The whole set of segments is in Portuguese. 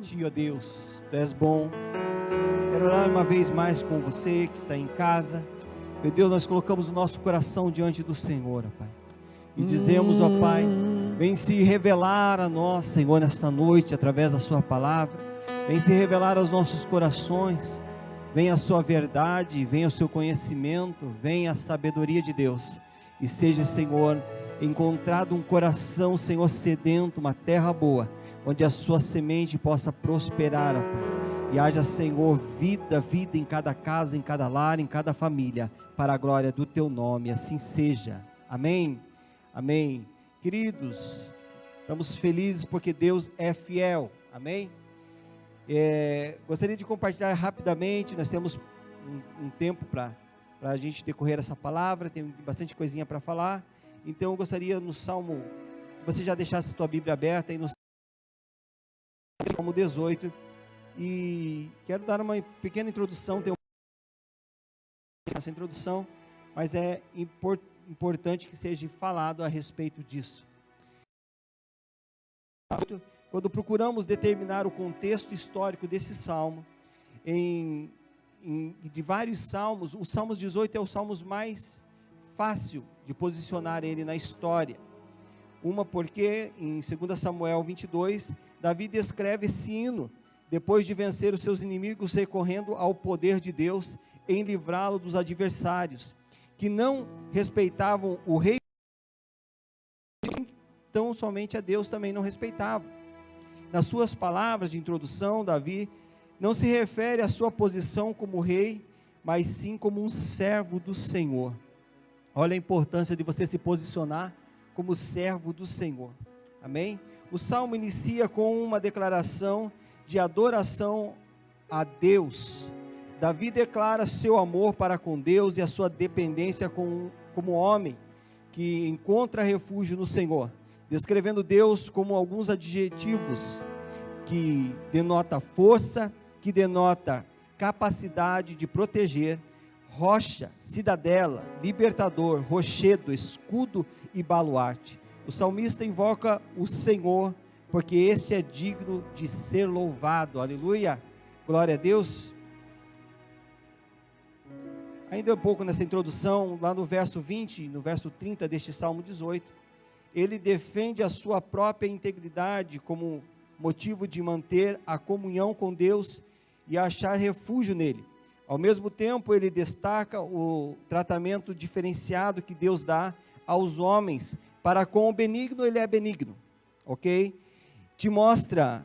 Ti, ó Deus, Tu és bom. Quero orar uma vez mais com você que está em casa. Meu Deus, nós colocamos o nosso coração diante do Senhor, ó Pai, e dizemos, ó Pai, vem se revelar a nós, Senhor, nesta noite, através da Sua palavra. Vem se revelar aos nossos corações. Vem a Sua verdade, vem o Seu conhecimento, vem a sabedoria de Deus. E seja, Senhor, encontrado um coração, Senhor, sedento, uma terra boa, onde a Sua semente possa prosperar, ó Pai. E haja, Senhor, vida em cada casa, em cada lar, em cada família, para a glória do Teu nome. Assim seja. Amém. Amém. Queridos, estamos felizes porque Deus é fiel. Amém. Gostaria de compartilhar rapidamente. Nós temos um tempo para a gente decorrer essa palavra. Tem bastante coisinha para falar. Então eu gostaria no Salmo, que você já deixasse a sua Bíblia aberta aí no Salmo 18. E quero dar uma pequena introdução. Tem essa introdução, mas é importante que seja falado a respeito disso. Quando procuramos determinar o contexto histórico desse salmo, de vários salmos, o Salmo 18 é o salmo mais fácil de posicionar ele na história. Porque em 2 Samuel 22, Davi descreve esse hino, depois de vencer os seus inimigos, recorrendo ao poder de Deus em livrá-lo dos adversários, que não respeitavam o rei, então somente a Deus também não respeitavam. Nas suas palavras de introdução, Davi não se refere à sua posição como rei, mas sim como um servo do Senhor. Olha a importância de você se posicionar como servo do Senhor. Amém? O salmo inicia com uma declaração de adoração a Deus. Davi declara seu amor para com Deus e a sua dependência como homem que encontra refúgio no Senhor, descrevendo Deus como alguns adjetivos que denota força, que denota capacidade de proteger, rocha, cidadela, libertador, rochedo, escudo e baluarte. O salmista invoca o Senhor, porque este é digno de ser louvado. Aleluia, glória a Deus. Ainda um pouco nessa introdução, lá no verso 20, no verso 30 deste Salmo 18, ele defende a sua própria integridade como motivo de manter a comunhão com Deus e achar refúgio nele. Ao mesmo tempo, ele destaca o tratamento diferenciado que Deus dá aos homens. Para com o benigno, ele é benigno, ok? Te mostra,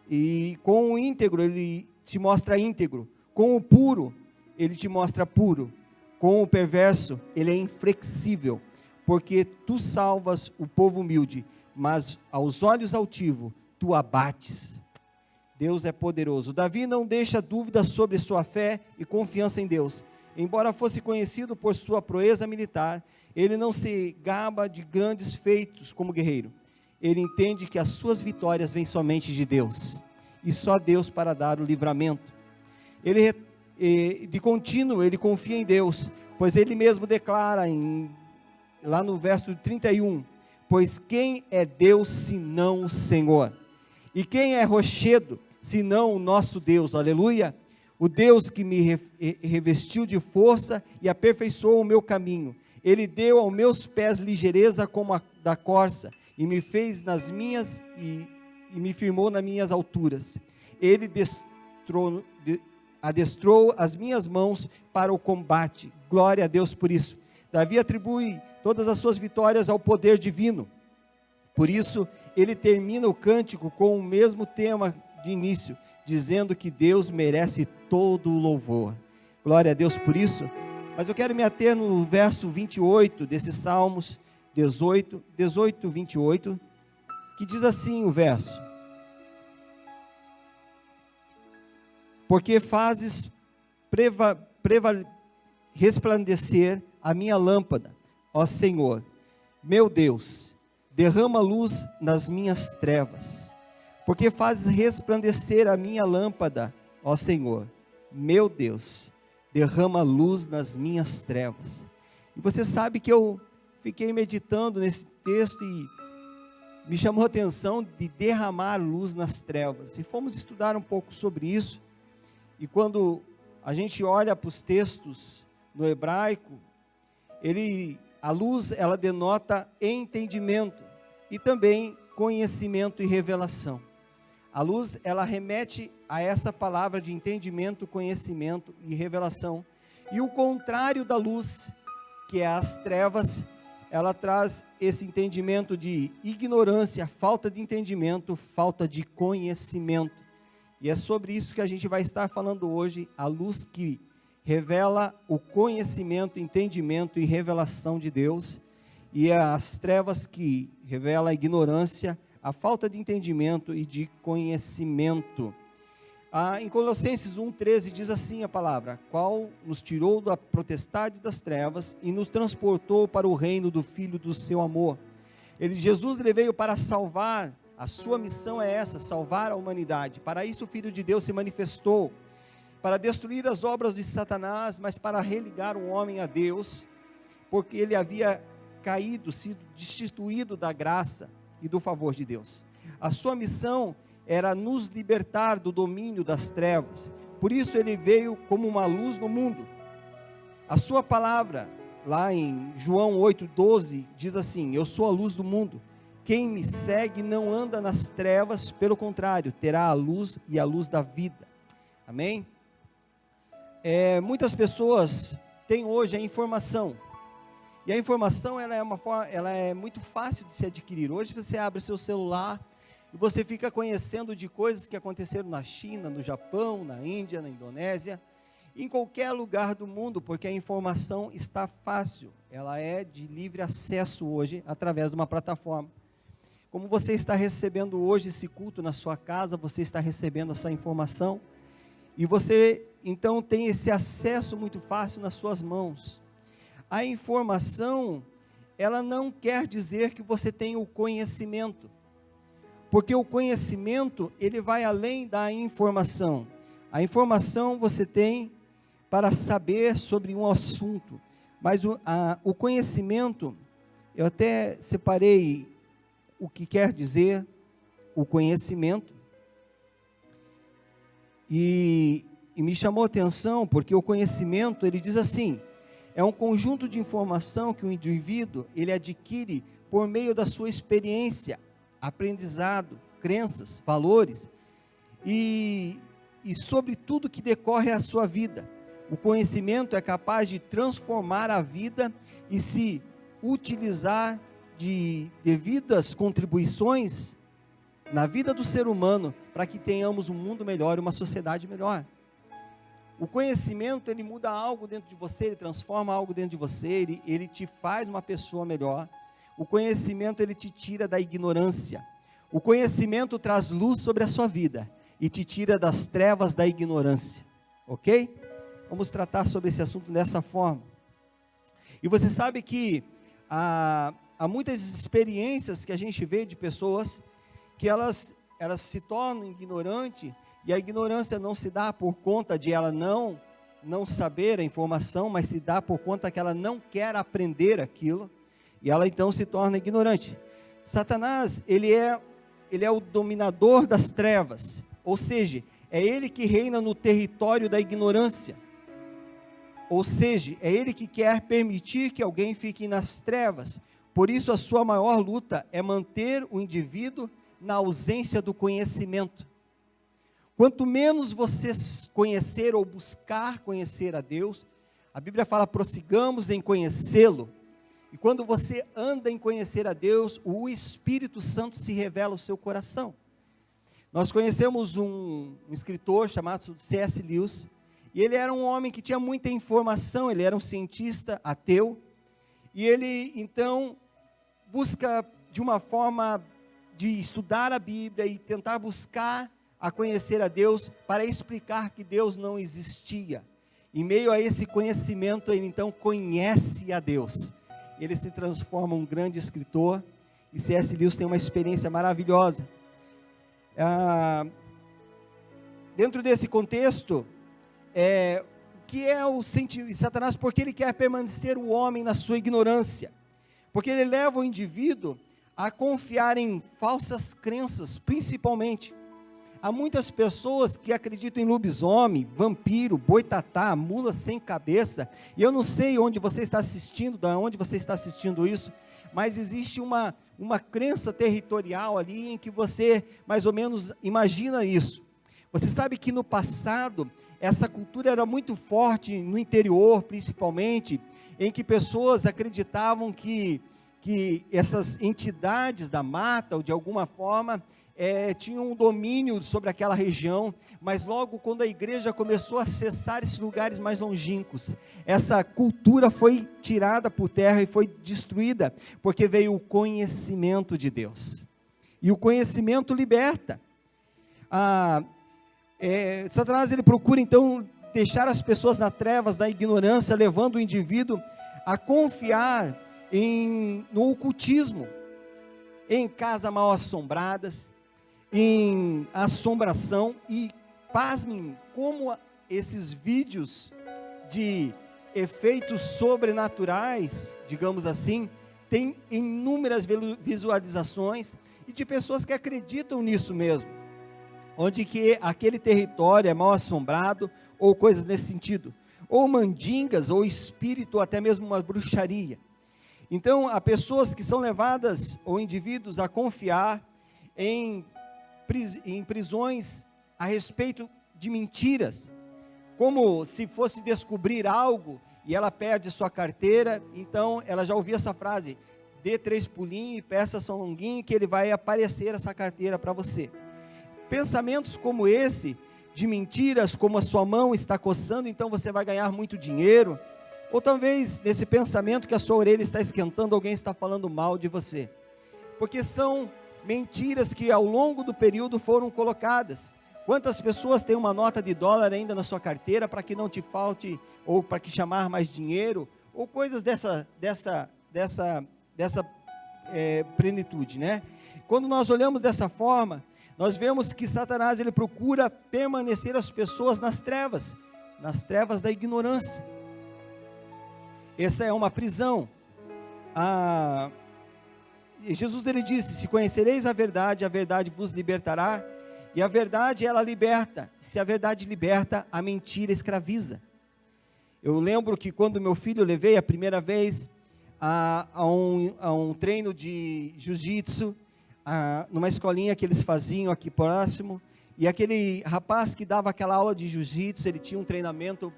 e com o íntegro, ele te mostra íntegro. Com o puro, ele te mostra puro. Com o perverso, ele é inflexível, porque tu salvas o povo humilde, mas aos olhos altivos, tu abates. Deus é poderoso. Davi não deixa dúvidas sobre sua fé e confiança em Deus. Embora fosse conhecido por sua proeza militar, ele não se gaba de grandes feitos como guerreiro. Ele entende que as suas vitórias vêm somente de Deus, e só Deus para dar o livramento. De contínuo, ele confia em Deus, pois ele mesmo declara, lá no verso 31, pois quem é Deus senão o Senhor? E quem é rochedo senão o nosso Deus? Aleluia! O Deus que me revestiu de força e aperfeiçoou o meu caminho. Ele deu aos meus pés ligeireza como a da corça, e me fez nas minhas, e me firmou nas minhas alturas. Ele adestrou as minhas mãos para o combate. Glória a Deus por isso. Davi atribui todas as suas vitórias ao poder divino. Por isso, ele termina o cântico com o mesmo tema de início, dizendo que Deus merece todo o louvor. Glória a Deus por isso. Mas eu quero me ater no verso 28 desses Salmos 18, 28, que diz assim o verso: porque fazes resplandecer a minha lâmpada, ó Senhor, meu Deus, derrama luz nas minhas trevas. Porque fazes resplandecer a minha lâmpada, ó Senhor, meu Deus, derrama luz nas minhas trevas. E você sabe que eu fiquei meditando nesse texto, e me chamou a atenção de derramar luz nas trevas. E fomos estudar um pouco sobre isso. E quando a gente olha para os textos no hebraico, a luz, ela denota entendimento e também conhecimento e revelação. A luz, ela remete a essa palavra de entendimento, conhecimento e revelação. E o contrário da luz, que é as trevas, ela traz esse entendimento de ignorância, falta de entendimento, falta de conhecimento. E é sobre isso que a gente vai estar falando hoje, a luz que revela o conhecimento, entendimento e revelação de Deus, e as trevas que revela a ignorância, a falta de entendimento e de conhecimento. Em Colossenses 1,13 diz assim a palavra: qual nos tirou da potestade das trevas e nos transportou para o reino do Filho do seu amor. Jesus veio para salvar, a sua missão é essa, salvar a humanidade. Para isso o Filho de Deus se manifestou, para destruir as obras de Satanás, mas para religar o homem a Deus, porque ele havia caído, sido destituído da graça e do favor de Deus. A sua missão era nos libertar do domínio das trevas. Por isso ele veio como uma luz no mundo. A sua palavra, lá em João 8,12, diz assim: eu sou a luz do mundo. Quem me segue não anda nas trevas, pelo contrário, terá a luz e a luz da vida. Amém? Muitas pessoas têm hoje a informação. E a informação, ela é muito fácil de se adquirir. Hoje você abre o seu celular e você fica conhecendo de coisas que aconteceram na China, no Japão, na Índia, na Indonésia, em qualquer lugar do mundo, porque a informação está fácil. Ela é de livre acesso hoje, através de uma plataforma. Como você está recebendo hoje esse culto na sua casa, você está recebendo essa informação, e você, então, tem esse acesso muito fácil nas suas mãos. A informação, ela não quer dizer que você tem o conhecimento, porque o conhecimento, ele vai além da informação. A informação você tem para saber sobre um assunto, mas o conhecimento, eu até separei o que quer dizer o conhecimento, e me chamou a atenção, porque o conhecimento, ele diz assim: é um conjunto de informação que o indivíduo, ele adquire por meio da sua experiência, aprendizado, crenças, valores, e sobre tudo que decorre a sua vida. O conhecimento é capaz de transformar a vida e se utilizar de devidas contribuições na vida do ser humano, para que tenhamos um mundo melhor e uma sociedade melhor. O conhecimento, ele muda algo dentro de você, ele transforma algo dentro de você, ele te faz uma pessoa melhor. O conhecimento, ele te tira da ignorância. O conhecimento traz luz sobre a sua vida e te tira das trevas da ignorância, ok? Vamos tratar sobre esse assunto dessa forma. E você sabe que há muitas experiências que a gente vê de pessoas que elas se tornam ignorantes, e a ignorância não se dá por conta de ela não saber a informação, mas se dá por conta que ela não quer aprender aquilo, e ela então se torna ignorante. Satanás, ele é o dominador das trevas, ou seja, é ele que reina no território da ignorância, ou seja, é ele que quer permitir que alguém fique nas trevas. Por isso a sua maior luta é manter o indivíduo na ausência do conhecimento. Quanto menos você conhecer ou buscar conhecer a Deus, a Bíblia fala: prossigamos em conhecê-lo. E quando você anda em conhecer a Deus, o Espírito Santo se revela ao seu coração. Nós conhecemos um escritor chamado C.S. Lewis, e ele era um homem que tinha muita informação, ele era um cientista ateu, e ele então busca de uma forma de estudar a Bíblia e tentar buscar a conhecer a Deus, para explicar que Deus não existia. Em meio a esse conhecimento, ele então conhece a Deus. Ele se transforma em um grande escritor, e C.S. Lewis tem uma experiência maravilhosa. Dentro desse contexto, que é o sentimento, Satanás, porque ele quer permanecer o homem na sua ignorância, porque ele leva o indivíduo a confiar em falsas crenças, principalmente. Há muitas pessoas que acreditam em lobisomem, vampiro, boitatá, mula sem cabeça, e eu não sei onde você está assistindo, da onde você está assistindo isso, mas existe uma crença territorial ali, em que você mais ou menos imagina isso. Você sabe que no passado, essa cultura era muito forte, no interior principalmente, em que pessoas acreditavam que essas entidades da mata, ou de alguma forma, tinham um domínio sobre aquela região, mas logo quando a igreja começou a acessar esses lugares mais longínquos, essa cultura foi tirada por terra e foi destruída, porque veio o conhecimento de Deus, e o conhecimento liberta. Satanás, ele procura então deixar as pessoas nas trevas, na ignorância, levando o indivíduo a confiar no ocultismo, em casas mal assombradas, em assombração, e pasmem como esses vídeos de efeitos sobrenaturais, digamos assim, tem inúmeras visualizações, e de pessoas que acreditam nisso mesmo, onde que aquele território é mal assombrado, ou coisas nesse sentido, ou mandingas, ou espírito, ou até mesmo uma bruxaria. Então, há pessoas que são levadas, ou indivíduos, a confiar em prisões a respeito de mentiras, como se fosse descobrir algo, e ela perde sua carteira, então ela já ouviu essa frase: dê 3 pulinhos e peça São Longuinho, que ele vai aparecer essa carteira para você. Pensamentos como esse, de mentiras, como a sua mão está coçando, então você vai ganhar muito dinheiro, ou talvez nesse pensamento que a sua orelha está esquentando, alguém está falando mal de você, porque são mentiras que ao longo do período foram colocadas. Quantas pessoas têm uma nota de dólar ainda na sua carteira, para que não te falte, ou para que chamar mais dinheiro, ou coisas dessa plenitude, né? Quando nós olhamos dessa forma, nós vemos que Satanás, ele procura permanecer as pessoas nas trevas da ignorância. Essa é uma prisão. Jesus, ele disse: se conhecereis a verdade vos libertará, e a verdade, ela liberta. Se a verdade liberta, a mentira escraviza. Eu lembro que quando meu filho, eu levei a primeira vez a um treino de jiu-jitsu, numa escolinha que eles faziam aqui próximo, e aquele rapaz que dava aquela aula de jiu-jitsu, ele tinha um treinamento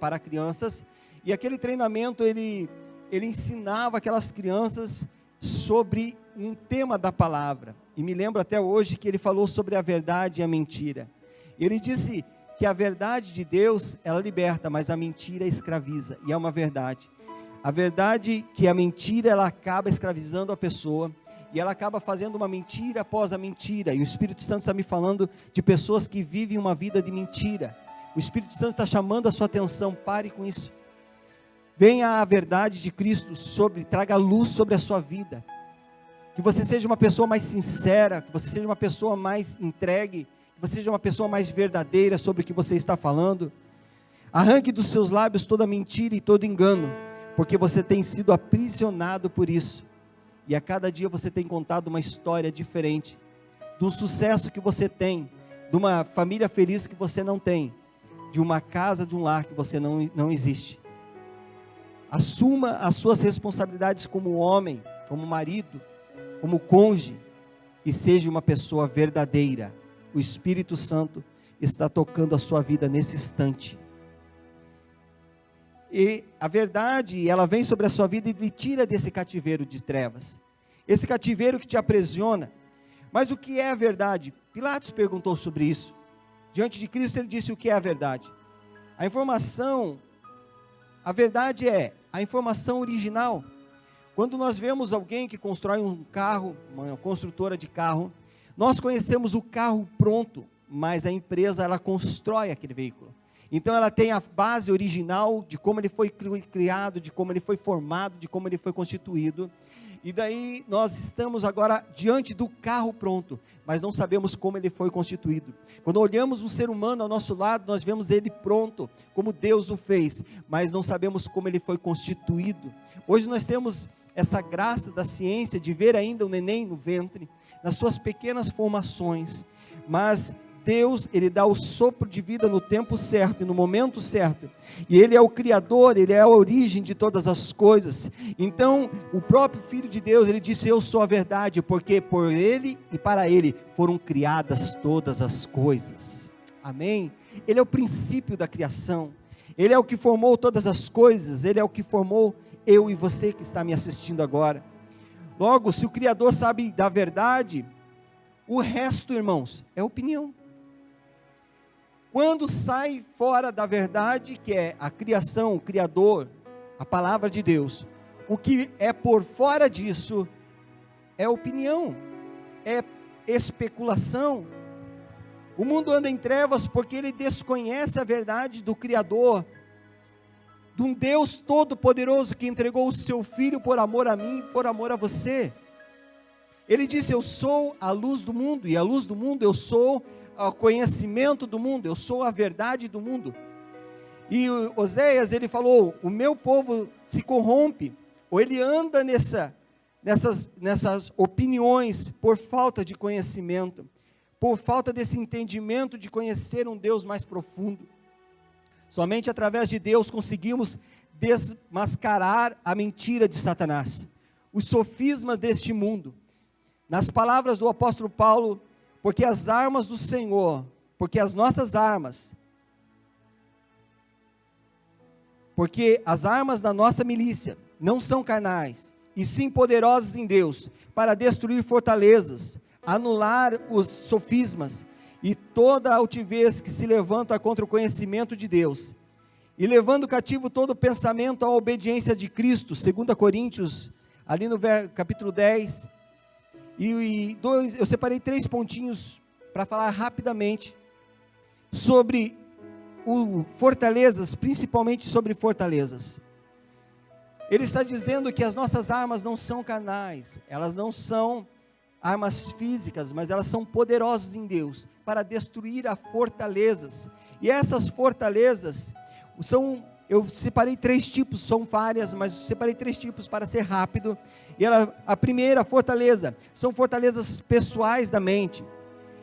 para crianças, e aquele treinamento, ele ensinava aquelas crianças sobre um tema da palavra, e me lembro até hoje que ele falou sobre a verdade e a mentira. Ele disse que a verdade de Deus, ela liberta, mas a mentira escraviza, e é uma verdade. A verdade que a mentira, ela acaba escravizando a pessoa, e ela acaba fazendo uma mentira após a mentira, e o Espírito Santo está me falando de pessoas que vivem uma vida de mentira. O Espírito Santo está chamando a sua atenção: pare com isso. Venha a verdade de Cristo traga luz sobre a sua vida, que você seja uma pessoa mais sincera, que você seja uma pessoa mais entregue, que você seja uma pessoa mais verdadeira sobre o que você está falando. Arranque dos seus lábios toda mentira e todo engano, porque você tem sido aprisionado por isso, e a cada dia você tem contado uma história diferente, de um sucesso que você tem, de uma família feliz que você não tem, de uma casa, de um lar que você não existe. Assuma as suas responsabilidades como homem, como marido, como cônjuge, e seja uma pessoa verdadeira. O Espírito Santo está tocando a sua vida nesse instante, e a verdade, ela vem sobre a sua vida e lhe tira desse cativeiro de trevas, esse cativeiro que te aprisiona. Mas o que é a verdade? Pilatos perguntou sobre isso. Diante de Cristo, ele disse: o que é a verdade? A verdade é a informação original. Quando nós vemos alguém que constrói um carro, uma construtora de carro, nós conhecemos o carro pronto, mas a empresa, ela constrói aquele veículo. Então ela tem a base original de como ele foi criado, de como ele foi formado, de como ele foi constituído. E daí nós estamos agora diante do carro pronto, mas não sabemos como ele foi constituído. Quando olhamos um ser humano ao nosso lado, nós vemos ele pronto, como Deus o fez, mas não sabemos como ele foi constituído. Hoje nós temos essa graça da ciência de ver ainda o neném no ventre, nas suas pequenas formações, mas Deus, Ele dá o sopro de vida no tempo certo e no momento certo, e Ele é o Criador, Ele é a origem de todas as coisas. Então o próprio Filho de Deus, Ele disse: eu sou a verdade, porque por Ele e para Ele foram criadas todas as coisas. Amém? Ele é o princípio da criação, Ele é o que formou todas as coisas, Ele é o que formou eu e você que está me assistindo agora. Logo, se o Criador sabe da verdade, o resto, irmãos, é opinião. Quando sai fora da verdade, que é a criação, o Criador, a palavra de Deus, o que é por fora disso é opinião, é especulação. O mundo anda em trevas porque ele desconhece a verdade do Criador, de um Deus todo-poderoso que entregou o seu Filho por amor a mim, por amor a você. Ele disse: eu sou a luz do mundo, e a luz do mundo, eu sou o conhecimento do mundo, eu sou a verdade do mundo. E Oséias, ele falou: o meu povo se corrompe, ou ele anda nessas opiniões, por falta de conhecimento, por falta desse entendimento de conhecer um Deus mais profundo. Somente através de Deus conseguimos desmascarar a mentira de Satanás, os sofismas deste mundo. Nas palavras do apóstolo Paulo: porque as armas do Senhor, porque as nossas armas, porque as armas da nossa milícia não são carnais, e sim poderosas em Deus, para destruir fortalezas, anular os sofismas, e toda a altivez que se levanta contra o conhecimento de Deus, e levando cativo todo pensamento à obediência de Cristo, 2 Coríntios, ali no capítulo 10, eu separei 3 pontinhos para falar rapidamente sobre fortalezas, principalmente sobre fortalezas. Ele está dizendo que as nossas armas não são carnais, elas não são armas físicas, mas elas são poderosas em Deus, para destruir as fortalezas. E essas fortalezas eu separei 3 tipos, são várias, mas separei 3 tipos para ser rápido. E a primeira fortaleza, são fortalezas pessoais da mente,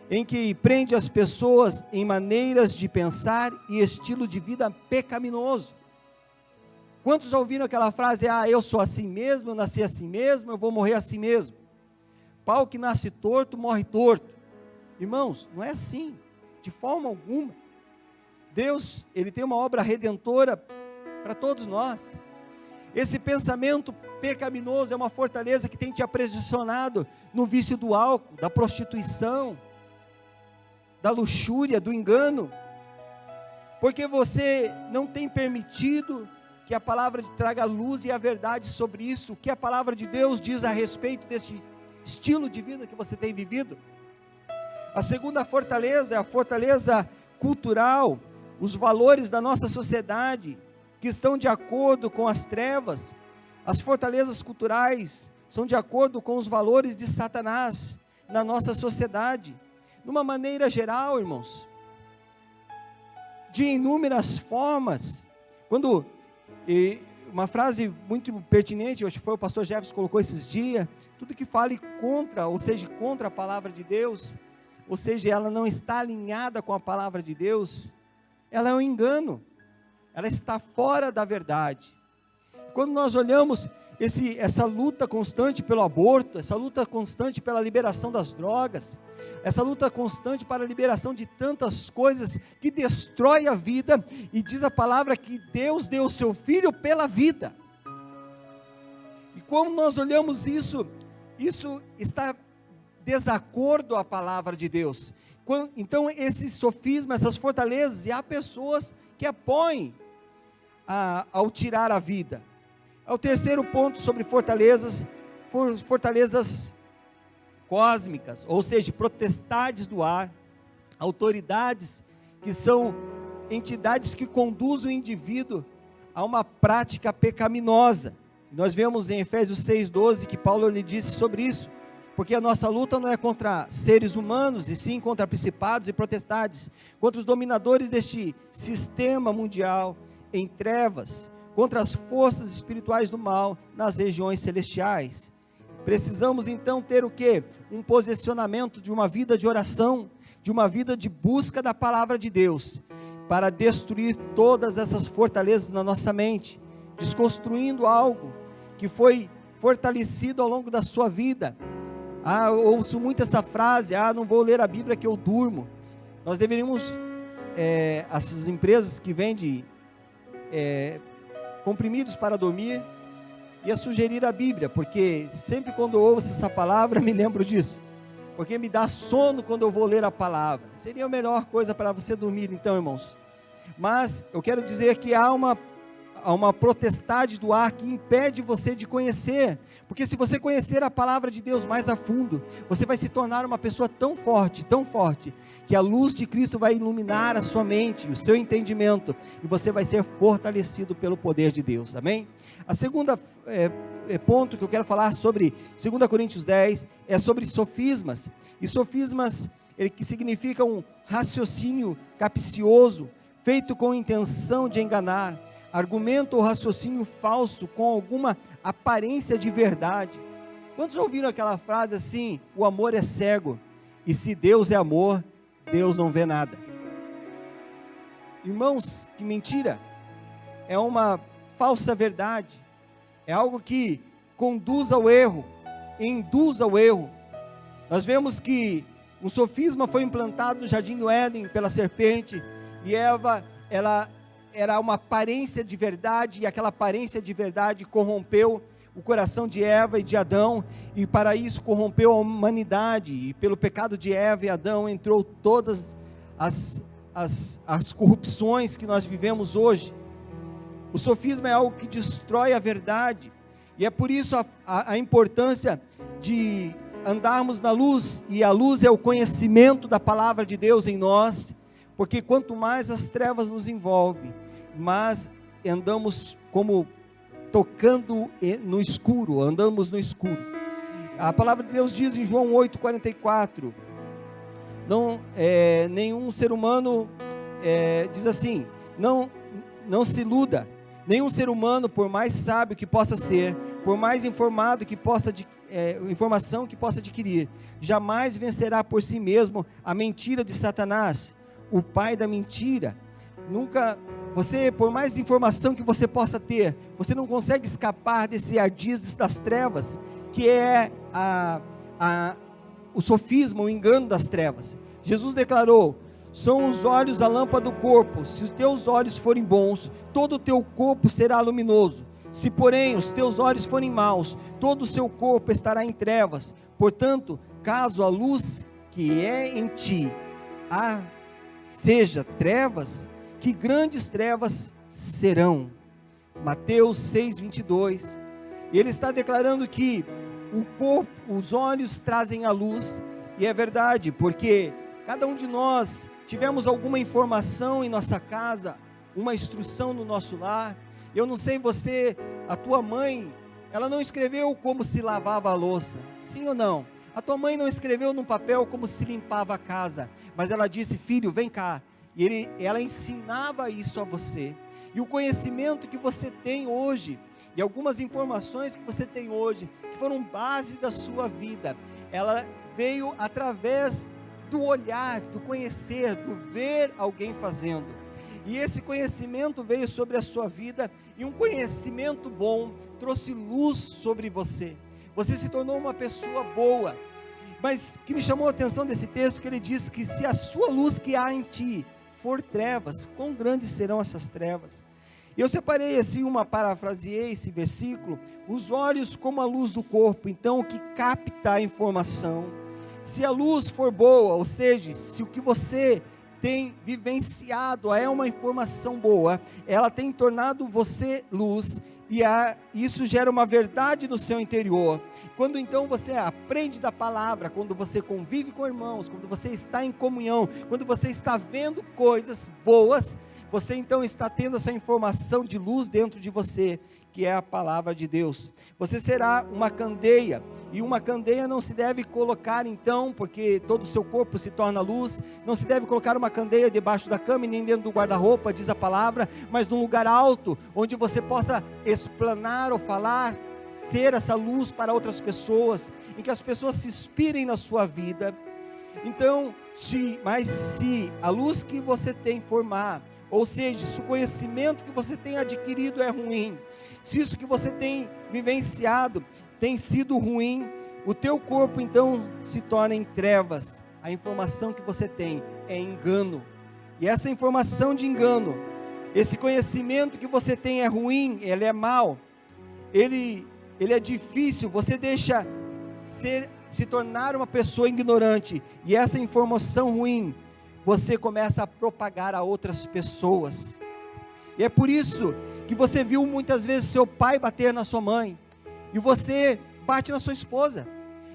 em que prende as pessoas em maneiras de pensar e estilo de vida pecaminoso. Quantos já ouviram aquela frase: eu sou assim mesmo, eu nasci assim mesmo, eu vou morrer assim mesmo? Pau que nasce torto, morre torto. Irmãos, não é assim, de forma alguma. Deus, Ele tem uma obra redentora para todos nós. Esse pensamento pecaminoso é uma fortaleza que tem te aprisionado no vício do álcool, da prostituição, da luxúria, do engano, porque você não tem permitido que a palavra traga luz e a verdade sobre isso, o que a palavra de Deus diz a respeito desse estilo de vida que você tem vivido. A segunda fortaleza é a fortaleza cultural, os valores da nossa sociedade, que estão de acordo com as trevas. As fortalezas culturais são de acordo com os valores de Satanás na nossa sociedade, numa maneira geral, irmãos, de inúmeras formas. Uma frase muito pertinente, acho que foi o pastor Jefferson que colocou esses dias: tudo que fale contra, ou seja, contra a palavra de Deus, ou seja, ela não está alinhada com a palavra de Deus, ela é um engano, ela está fora da verdade. Quando nós olhamos essa luta constante pelo aborto, essa luta constante pela liberação das drogas, essa luta constante para a liberação de tantas coisas que destrói a vida, e diz a palavra que Deus deu o seu Filho pela vida. E quando nós olhamos isso está desacordo à palavra de Deus. Então esses sofismas, essas fortalezas, e há pessoas que apoiam ao tirar a vida. O terceiro ponto sobre fortalezas cósmicas, ou seja, potestades do ar, autoridades que são entidades que conduzem o indivíduo a uma prática pecaminosa. Nós vemos em Efésios 6,12 que Paulo lhe disse sobre isso, porque a nossa luta não é contra seres humanos, e sim contra principados e potestades, contra os dominadores deste sistema mundial em trevas, contra as forças espirituais do mal nas regiões celestiais. Precisamos então ter o quê? Um posicionamento de uma vida de oração, de uma vida de busca da palavra de Deus, para destruir todas essas fortalezas na nossa mente, desconstruindo algo que foi fortalecido ao longo da sua vida. Eu ouço muito essa frase, não vou ler a Bíblia que eu durmo. Nós deveríamos, essas empresas que vendem comprimidos para dormir, ia sugerir a Bíblia, porque sempre quando eu ouço essa palavra, me lembro disso, porque me dá sono quando eu vou ler a palavra. Seria a melhor coisa para você dormir então, irmãos. Mas eu quero dizer que há uma potestade do ar que impede você de conhecer, porque se você conhecer a palavra de Deus mais a fundo, você vai se tornar uma pessoa tão forte, que a luz de Cristo vai iluminar a sua mente, o seu entendimento, e você vai ser fortalecido pelo poder de Deus, amém? A segunda ponto que eu quero falar sobre 2 Coríntios 10, é sobre sofismas, e sofismas, que significa um raciocínio capcioso, feito com intenção de enganar, argumento ou raciocínio falso com alguma aparência de verdade. Quantos já ouviram aquela frase assim, o amor é cego, e se Deus é amor, Deus não vê nada? Irmãos, que mentira, é uma falsa verdade, é algo que conduz ao erro, induz ao erro. Nós vemos que um sofisma foi implantado no jardim do Éden pela serpente, e Eva, ela era uma aparência de verdade, e aquela aparência de verdade corrompeu o coração de Eva e de Adão, e para isso corrompeu a humanidade, e pelo pecado de Eva e Adão entrou todas as corrupções que nós vivemos hoje. O sofisma é algo que destrói a verdade, e é por isso a importância de andarmos na luz, e a luz é o conhecimento da palavra de Deus em nós, porque quanto mais as trevas nos envolvem, mas andamos como tocando no escuro, andamos no escuro. A palavra de Deus diz em João 8,44, nenhum ser humano, diz assim, não se iluda, nenhum ser humano, por mais sábio que possa ser, por mais informado que possa informação que possa adquirir, jamais vencerá por si mesmo a mentira de Satanás, o pai da mentira. Você, por mais informação que você possa ter, você não consegue escapar desse ardis das trevas, que é o sofisma, o engano das trevas. Jesus declarou: são os olhos a lâmpada do corpo, se os teus olhos forem bons, todo o teu corpo será luminoso, se porém os teus olhos forem maus, todo o seu corpo estará em trevas. Portanto, caso a luz que é em ti seja trevas, que grandes trevas serão. Mateus 6,22, e ele está declarando que o corpo, os olhos trazem a luz, e é verdade, porque cada um de nós tivemos alguma informação em nossa casa, uma instrução no nosso lar. Eu não sei você, a tua mãe, ela não escreveu como se lavava a louça, sim ou não? A tua mãe não escreveu num papel como se limpava a casa, mas ela disse: filho, vem cá. E ela ensinava isso a você, e o conhecimento que você tem hoje, e algumas informações que você tem hoje, que foram base da sua vida, ela veio através do olhar, do conhecer, do ver alguém fazendo, e esse conhecimento veio sobre a sua vida, e um conhecimento bom, trouxe luz sobre você se tornou uma pessoa boa. Mas o que me chamou a atenção desse texto, que ele diz que se a sua luz que há em ti for trevas, quão grandes serão essas trevas? Eu separei assim, parafraseei esse versículo: os olhos como a luz do corpo, então o que capta a informação. Se a luz for boa, ou seja, se o que você tem vivenciado é uma informação boa, ela tem tornado você luz, e isso gera uma verdade no seu interior. Quando então você aprende da palavra, quando você convive com irmãos, quando você está em comunhão, quando você está vendo coisas boas, você então está tendo essa informação de luz dentro de você, que é a palavra de Deus. Você será uma candeia, e uma candeia não se deve colocar então, porque todo o seu corpo se torna luz, não se deve colocar uma candeia debaixo da cama e nem dentro do guarda-roupa, diz a palavra, mas num lugar alto, onde você possa explanar ou falar, ser essa luz para outras pessoas, em que as pessoas se inspirem na sua vida. Então, se a luz que você tem formar, ou seja, se o conhecimento que você tem adquirido é ruim, se isso que você tem vivenciado tem sido ruim, o teu corpo então se torna em trevas. A informação que você tem é engano, e essa informação de engano, esse conhecimento que você tem é ruim, ele é mau, ele é difícil, você deixa se tornar uma pessoa ignorante, e essa informação ruim, você começa a propagar a outras pessoas. E é por isso que você viu muitas vezes seu pai bater na sua mãe, e você bate na sua esposa.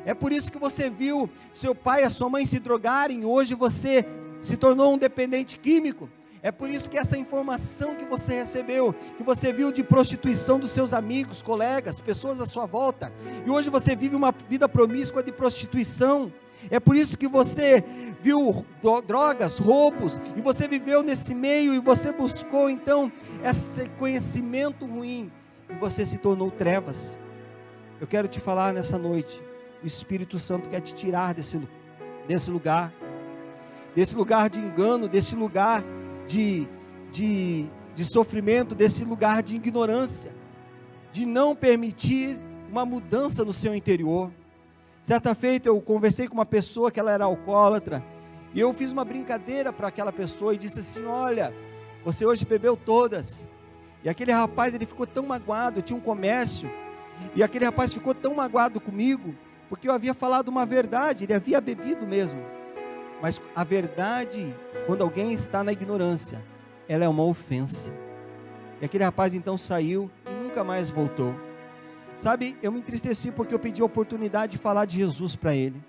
É por isso que você viu seu pai e a sua mãe se drogarem, hoje você se tornou um dependente químico. É por isso que essa informação que você recebeu, que você viu de prostituição dos seus amigos, colegas, pessoas à sua volta, e hoje você vive uma vida promíscua de prostituição. É por isso que você viu drogas, roubos, e você viveu nesse meio, e você buscou então esse conhecimento ruim, e você se tornou trevas. Eu quero te falar nessa noite, o Espírito Santo quer te tirar desse lugar de engano, desse lugar de sofrimento, desse lugar de ignorância, de não permitir uma mudança no seu interior. Certa feita eu conversei com uma pessoa que ela era alcoólatra, e eu fiz uma brincadeira para aquela pessoa e disse assim: olha, você hoje bebeu todas. E aquele rapaz, ele ficou tão magoado, eu tinha um comércio, e aquele rapaz ficou tão magoado comigo, porque eu havia falado uma verdade, ele havia bebido mesmo, mas a verdade, quando alguém está na ignorância, ela é uma ofensa. E aquele rapaz então saiu e nunca mais voltou. Sabe, eu me entristeci porque eu pedi a oportunidade de falar de Jesus para ele.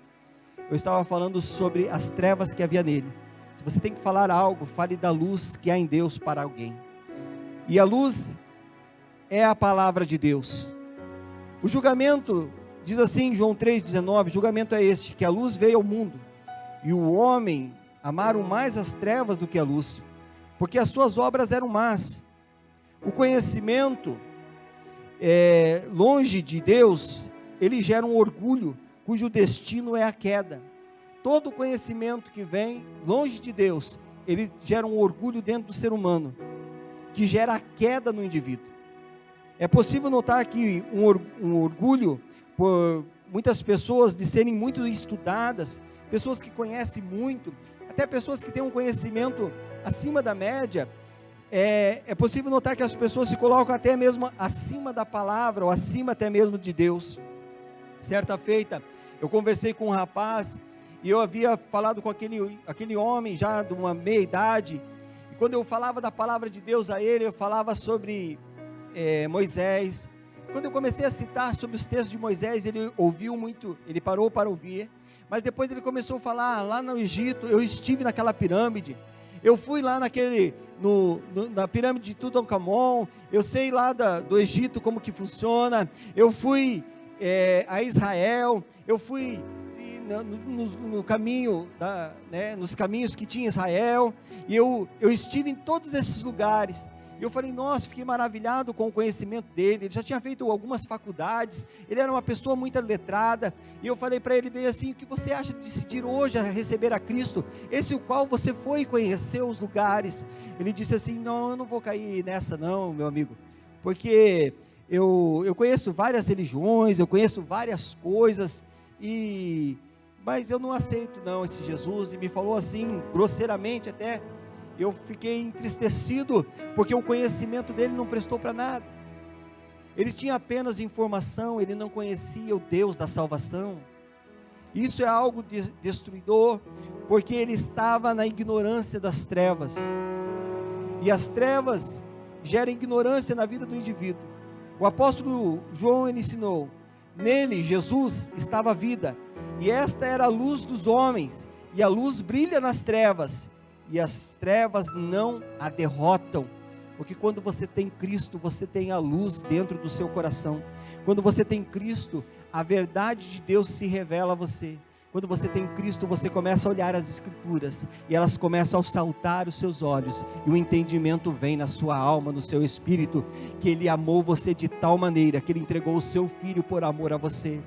Eu estava falando sobre as trevas que havia nele. Se você tem que falar algo, fale da luz que há em Deus para alguém. E a luz é a palavra de Deus. O julgamento, diz assim em João 3,19, julgamento é este, que a luz veio ao mundo, e o homem amaram mais as trevas do que a luz, porque as suas obras eram más. O conhecimento longe de Deus, ele gera um orgulho, cujo destino é a queda. Todo conhecimento que vem longe de Deus, ele gera um orgulho dentro do ser humano, que gera a queda no indivíduo. É possível notar que um orgulho por muitas pessoas de serem muito estudadas, pessoas que conhecem muito, até pessoas que têm um conhecimento acima da média. É possível notar que as pessoas se colocam até mesmo acima da palavra, ou acima até mesmo de Deus. Certa feita, eu conversei com um rapaz, e eu havia falado com aquele homem já de uma meia idade, e quando eu falava da palavra de Deus a ele, eu falava sobre Moisés. Quando eu comecei a citar sobre os textos de Moisés, ele ouviu muito, ele parou para ouvir, mas depois ele começou a falar: lá no Egito, eu estive naquela pirâmide, eu fui lá na pirâmide de Tutankhamon, eu sei lá do Egito como que funciona, eu fui a Israel, eu fui no caminho, nos caminhos que tinha Israel, e eu estive em todos esses lugares. E eu falei: nossa, fiquei maravilhado com o conhecimento dele. Ele já tinha feito algumas faculdades, ele era uma pessoa muito letrada. E eu falei para ele bem assim: o que você acha de decidir hoje a receber a Cristo, esse o qual você foi e conheceu os lugares? Ele disse assim: não, eu não vou cair nessa não, meu amigo, porque eu conheço várias religiões, eu conheço várias coisas, mas eu não aceito não esse Jesus. E me falou assim, grosseiramente até. Eu fiquei entristecido, porque o conhecimento dele não prestou para nada. Ele tinha apenas informação, ele não conhecia o Deus da salvação. Isso é algo destruidor, porque ele estava na ignorância das trevas, e as trevas geram ignorância na vida do indivíduo. O apóstolo João ensinou: nele, Jesus, estava a vida, e esta era a luz dos homens, e a luz brilha nas trevas, e as trevas não a derrotam. Porque quando você tem Cristo, você tem a luz dentro do seu coração. Quando você tem Cristo, a verdade de Deus se revela a você. Quando você tem Cristo, você começa a olhar as Escrituras, e elas começam a saltar os seus olhos, e o entendimento vem na sua alma, no seu espírito, que Ele amou você de tal maneira, que Ele entregou o seu Filho por amor a você.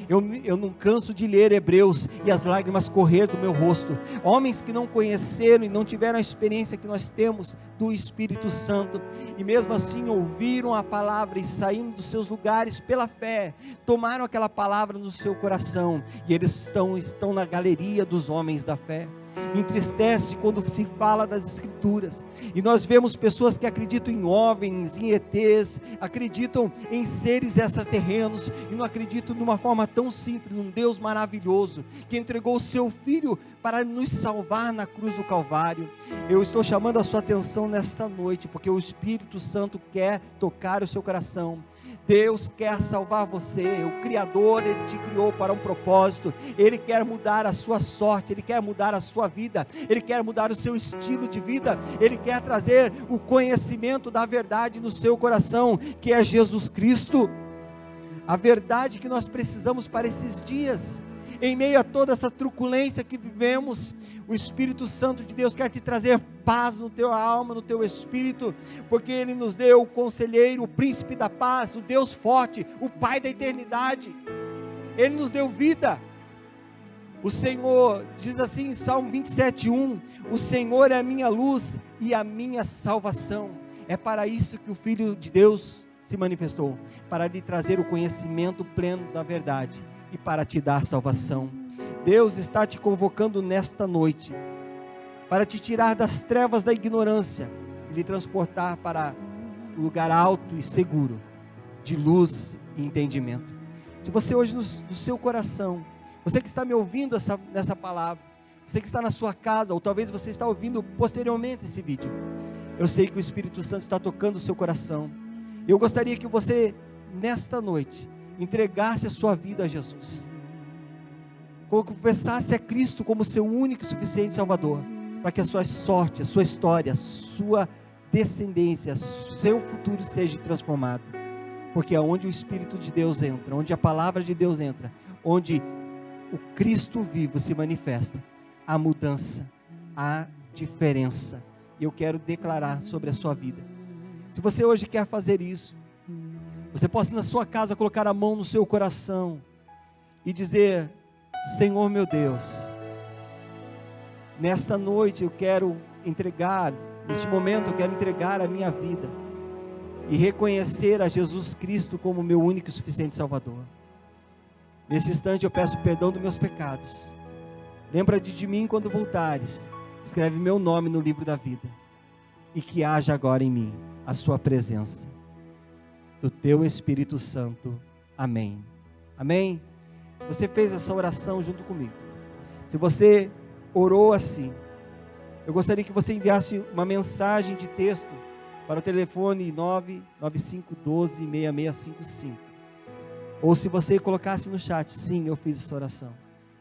Eu não canso de ler Hebreus e as lágrimas correr do meu rosto. Homens que não conheceram e não tiveram a experiência que nós temos do Espírito Santo, e mesmo assim ouviram a palavra e saindo dos seus lugares pela fé, tomaram aquela palavra no seu coração, e eles estão na galeria dos homens da fé. Me entristece quando se fala das Escrituras, e nós vemos pessoas que acreditam em OVNIs, em ETs, acreditam em seres extraterrenos, e não acreditam de uma forma tão simples, num Deus maravilhoso, que entregou o seu Filho para nos salvar na cruz do Calvário. Eu estou chamando a sua atenção nesta noite, porque o Espírito Santo quer tocar o seu coração. Deus quer salvar você, o Criador, Ele te criou para um propósito, Ele quer mudar a sua sorte, Ele quer mudar a sua vida, Ele quer mudar o seu estilo de vida, Ele quer trazer o conhecimento da verdade no seu coração, que é Jesus Cristo, a verdade que nós precisamos para esses dias. Em meio a toda essa truculência que vivemos, o Espírito Santo de Deus quer te trazer paz no teu alma, no teu espírito, porque Ele nos deu o conselheiro, o príncipe da paz, o Deus forte, o Pai da eternidade. Ele nos deu vida. O Senhor, diz assim em Salmo 27:1, o Senhor é a minha luz e a minha salvação. É para isso que o Filho de Deus se manifestou, para lhe trazer o conhecimento pleno da verdade e para te dar salvação. Deus está te convocando nesta noite, para te tirar das trevas da ignorância, e lhe transportar para um lugar alto e seguro, de luz e entendimento. Se você hoje no seu coração, você que está me ouvindo nessa palavra, você que está na sua casa, ou talvez você está ouvindo posteriormente esse vídeo, eu sei que o Espírito Santo está tocando o seu coração. Eu gostaria que você, nesta noite, entregasse a sua vida a Jesus, confessasse a Cristo como seu único e suficiente Salvador, para que a sua sorte, a sua história, a sua descendência, seu futuro seja transformado, porque é onde o Espírito de Deus entra, onde a palavra de Deus entra, onde o Cristo vivo se manifesta, há mudança, há diferença. E eu quero declarar sobre a sua vida. Se você hoje quer fazer isso, você possa na sua casa colocar a mão no seu coração e dizer: Senhor meu Deus, nesta noite eu quero entregar, neste momento eu quero entregar a minha vida e reconhecer a Jesus Cristo como meu único e suficiente Salvador. Neste instante eu peço perdão dos meus pecados. Lembra-te de mim quando voltares, escreve meu nome no livro da vida, e que haja agora em mim a sua presença do teu Espírito Santo. Amém. Amém? Você fez essa oração junto comigo. Se você orou assim, eu gostaria que você enviasse uma mensagem de texto para o telefone 995126655. Ou se você colocasse no chat: sim, eu fiz essa oração.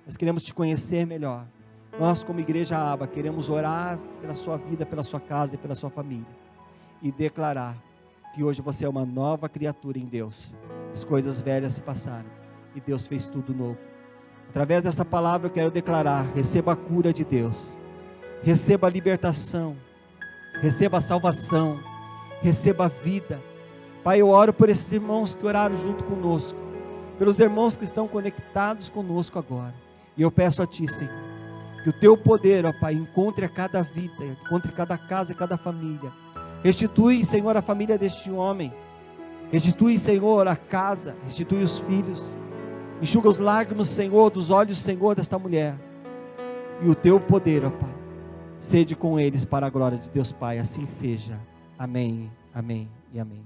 Nós queremos te conhecer melhor. Nós, como Igreja Aba, queremos orar pela sua vida, pela sua casa e pela sua família, e declarar que hoje você é uma nova criatura em Deus. As coisas velhas se passaram e Deus fez tudo novo. Através dessa palavra eu quero declarar: receba a cura de Deus, receba a libertação, receba a salvação, receba a vida. Pai, eu oro por esses irmãos que oraram junto conosco, pelos irmãos que estão conectados conosco agora, e eu peço a Ti, Senhor, que o Teu poder, ó Pai, encontre a cada vida, encontre cada casa e cada família. Restitui, Senhor, a família deste homem, restitui, Senhor, a casa, restitui os filhos, enxuga os lágrimas, Senhor, dos olhos, Senhor, desta mulher, e o Teu poder, ó Pai, sede com eles para a glória de Deus Pai. Assim seja. Amém, amém e amém.